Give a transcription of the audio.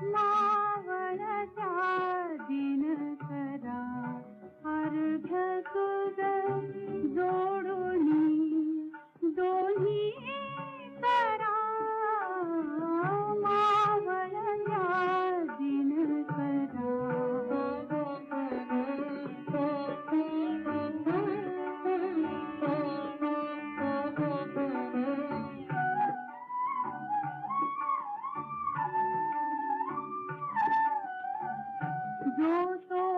मावळत्या दिनकरा अर्घ्य तुझ जोडुनी दोन्ही करा. मावळत्या दिनकरा जो तो